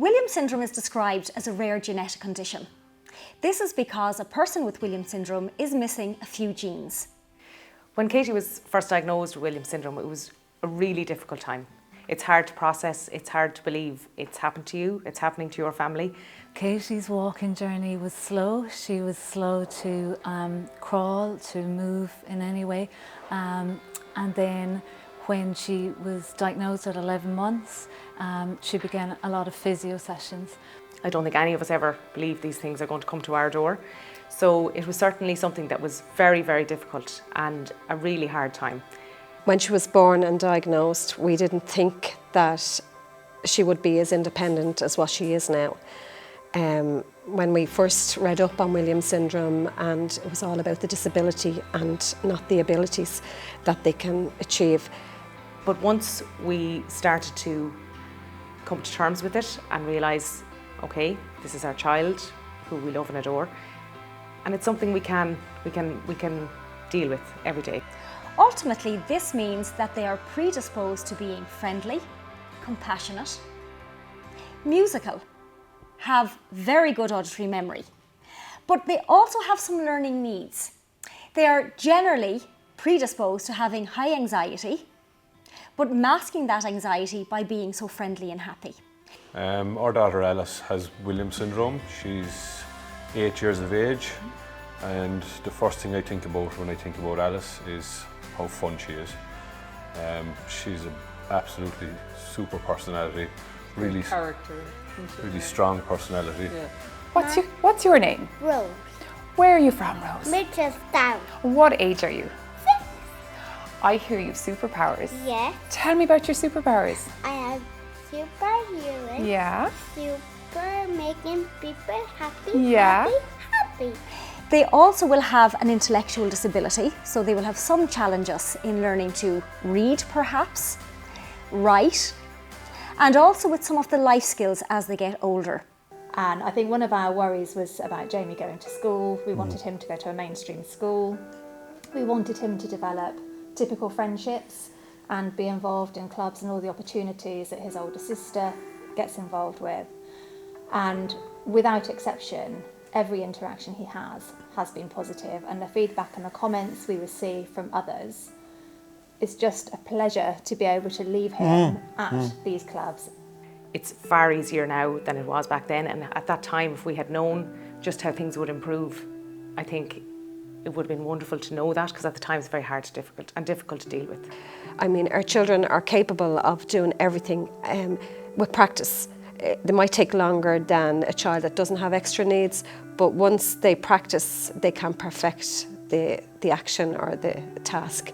Williams syndrome is described as a rare genetic condition. This is because a person with Williams syndrome is missing a few genes. When Katie was first diagnosed with Williams syndrome, it was a really difficult time. It's hard to process, it's hard to believe it's happened to you, it's happening to your family. Katie's walking journey was slow. She was slow to crawl, to move in any way. And then when she was diagnosed at 11 months, she began a lot of physio sessions. I don't think any of us ever believe these things are going to come to our door. So it was certainly something that was very, very difficult and a really hard time. When she was born and diagnosed, we didn't think that she would be as independent as what she is now. When we first read up on Williams syndrome, and it was all about the disability and not the abilities that they can achieve. But once we started to come to terms with it and realise, okay, this is our child who we love and adore, and it's something we can deal with every day. Ultimately, this means that they are predisposed to being friendly, compassionate, musical, have very good auditory memory, but they also have some learning needs. They are generally predisposed to having high anxiety, but masking that anxiety by being so friendly and happy. Our daughter Alice has Williams syndrome. She's 8 years of age, and the first thing I think about when I think about Alice is how fun she is. She's an absolutely super personality, really strong personality. Yeah. What's your name? Rose. Where are you from, Rose? Mitchelstown. What age are you? 6. I hear you have superpowers. Yes. Tell me about your superpowers. I have superheroes. Yeah. Super making people happy. Yeah. Happy. They also will have an intellectual disability, so they will have some challenges in learning to read perhaps, write, and also with some of the life skills as they get older. And I think one of our worries was about Jamie going to school. We wanted him to go to a mainstream school. We wanted him to develop typical friendships and be involved in clubs and all the opportunities that his older sister gets involved with. And without exception, every interaction he has been positive, and the feedback and the comments we receive from others, it's just a pleasure to be able to leave him at these clubs. It's far easier now than it was back then, and at that time, if we had known just how things would improve, I think it would have been wonderful to know that, because at the time it's very hard and difficult to deal with. I mean, our children are capable of doing everything with practice. They might take longer than a child that doesn't have extra needs, but once they practice, they can perfect the action or the task.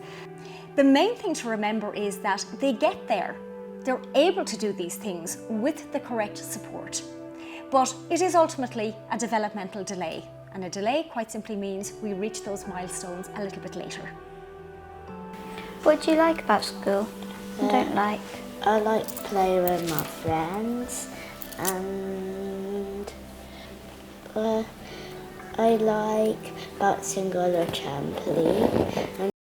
The main thing to remember is that they get there. They're able to do these things with the correct support. But it is ultimately a developmental delay, and a delay quite simply means we reach those milestones a little bit later. What do you like about school? I don't like. I like playing with my friends, and I like bouncing on a trampoline,